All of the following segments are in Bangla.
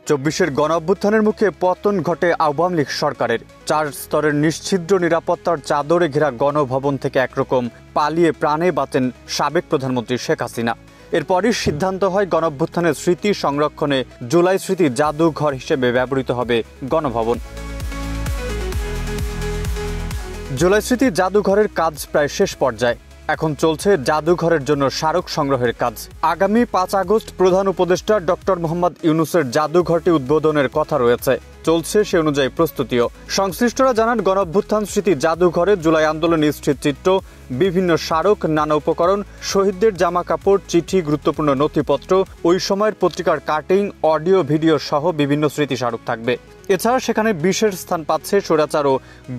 ২৪-এর গণঅভ্যুত্থানের মুখে পতন ঘটে আওয়ামী লীগ সরকারের। ৪ স্তরের নিশ্ছিদ্র নিরাপত্তার চাদরে ঘেরা গণভবন থেকে একরকম পালিয়ে প্রাণে বাঁচেন সাবেক প্রধানমন্ত্রী শেখ হাসিনা। এরপরই সিদ্ধান্ত হয় গণঅভ্যুত্থানের স্মৃতি সংরক্ষণে জুলাই স্মৃতি জাদুঘর হিসেবে ব্যবহৃত হবে গণভবন। জুলাই স্মৃতি জাদুঘরের কাজ প্রায় শেষ পর্যায়ে। এখন চলছে জাদুঘরের জন্য স্মারক সংগ্রহের কাজ। আগামী ৫ আগস্ট প্রধান উপদেষ্টা ডক্টর মোহাম্মদ ইউনূসের জাদুঘরটি উদ্বোধনের কথা রয়েছে। চলছে সে অনুযায়ী প্রস্তুতিও। সংশ্লিষ্টরা জানান, গণঅভ্যুত্থান স্মৃতি জাদুঘরে জুলাই আন্দোলন স্থিরচিত্র, বিভিন্ন স্মারক, নানা উপকরণ, শহীদদের জামা কাপড়, চিঠি, গুরুত্বপূর্ণ নথিপত্র, ওই সময়ের পত্রিকার কাটিং, অডিও ভিডিও সহ বিভিন্ন স্মৃতি স্মারক থাকবে। এছাড়া সেখানে বিশেষ স্থান পাচ্ছে স্বৈরাচার ও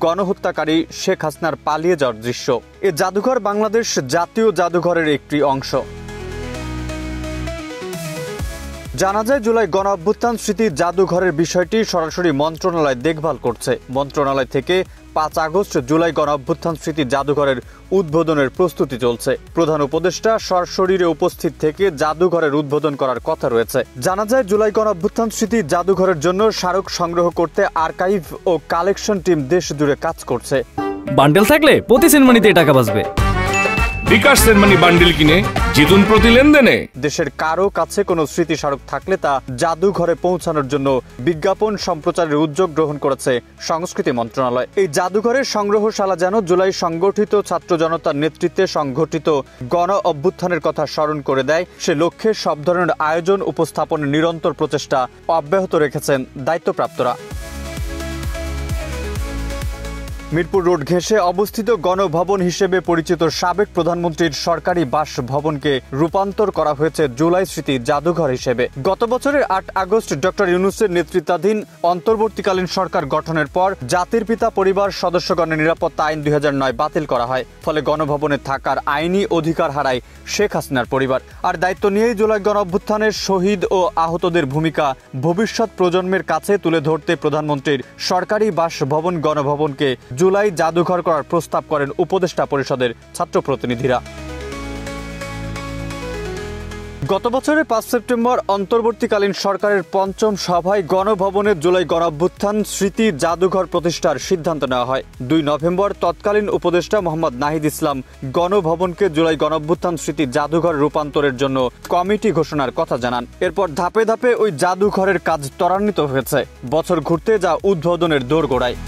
গণহত্যাকারী শেখ হাসিনার পালিয়ে যাওয়ার দৃশ্য। এ জাদুঘর বাংলাদেশ জাতীয় জাদুঘরের একটি অংশ। জানা যায়, জুলাই গণঅভ্যুত্থান স্মৃতি জাদুঘরের বিষয়টি সরাসরি মন্ত্রণালয় দেখভাল করছে। মন্ত্রণালয় থেকে ৫ আগস্ট জুলাই গণঅভ্যুত্থান স্মৃতি জাদুঘরের উদ্বোধনের প্রস্তুতি চলছে। প্রধান উপদেষ্টা সশরীরে উপস্থিত থেকে জাদুঘরের উদ্বোধন করার কথা রয়েছে। জানা যায়, জুলাই গণঅভ্যুত্থান স্মৃতি জাদুঘরের জন্য স্মারক সংগ্রহ করতে আর্কাইভ ও কালেকশন টিম দেশ জুড়ে কাজ করছে। বান্ডেল থাকলে প্রতি সেনমানিতে টাকা বাঁচবে। বিকাশ সেনমানি বান্ডেল কিনে জিতুন প্রতি লেনদেনে। দেশের কারো কাছে কোনো স্মৃতি স্মারক থাকলে তা জাদুঘরে পৌঁছানোর জন্য বিজ্ঞাপন সম্প্রচারের উদ্যোগ গ্রহণ করেছে সংস্কৃতি মন্ত্রণালয়। এই জাদুঘরের সংগ্রহশালা যেন জুলাই সংগঠিত ছাত্র জনতার নেতৃত্বে সংঘটিত গণ অভ্যুত্থানের কথা স্মরণ করে দেয়, সে লক্ষ্যে সব ধরনের আয়োজন উপস্থাপনের নিরন্তর প্রচেষ্টা অব্যাহত রেখেছেন দায়িত্বপ্রাপ্তরা। মিরপুর রোড ঘেঁষে অবস্থিত গণভবন হিসেবে পরিচিত সাবেক প্রধানমন্ত্রীর সরকারি বাসভবনকে রূপান্তর করা হয়েছে জুলাই স্মৃতি জাদুঘর হিসেবে। গত বছরের ৮ আগস্ট ডক্টর ইউনূসের নেতৃত্বাধীন অন্তর্বর্তীকালীন সরকার গঠনের পর জাতির পিতা পরিবার সদস্যগণের নিরাপত্তা আইন ২০০৯ বাতিল করা হয়। ফলে গণভবনে থাকার আইনি অধিকার হারায় শেখ হাসিনার পরিবার। আর দায়িত্ব নিয়েই জুলাই গণঅভ্যুত্থানের শহীদ ও আহতদের ভূমিকা ভবিষ্যৎ প্রজন্মের কাছে তুলে ধরতে প্রধানমন্ত্রীর সরকারি বাসভবন গণভবনকে জুলাই জাদুঘর করার প্রস্তাব করেন উপদেষ্টা পরিষদের ছাত্র প্রতিনিধিরা। গত বছরের ৫ সেপ্টেম্বর অন্তর্বর্তীকালীন সরকারের পঞ্চম সভায় গণভবনে জুলাই গণঅভ্যুত্থান স্মৃতি জাদুঘর প্রতিষ্ঠার সিদ্ধান্ত নেওয়া হয়। ২ নভেম্বর তৎকালীন উপদেষ্টা মোহাম্মদ নাহিদ ইসলাম গণভবনকে জুলাই গণঅভ্যুত্থান স্মৃতি জাদুঘর রূপান্তরের জন্য কমিটি ঘোষণার কথা জানান। এরপর ধাপে ধাপে ওই জাদুঘরের কাজ ত্বরান্বিত হয়েছে। বছর ঘুরতে যা উদ্বোধনের দোরগোড়ায়।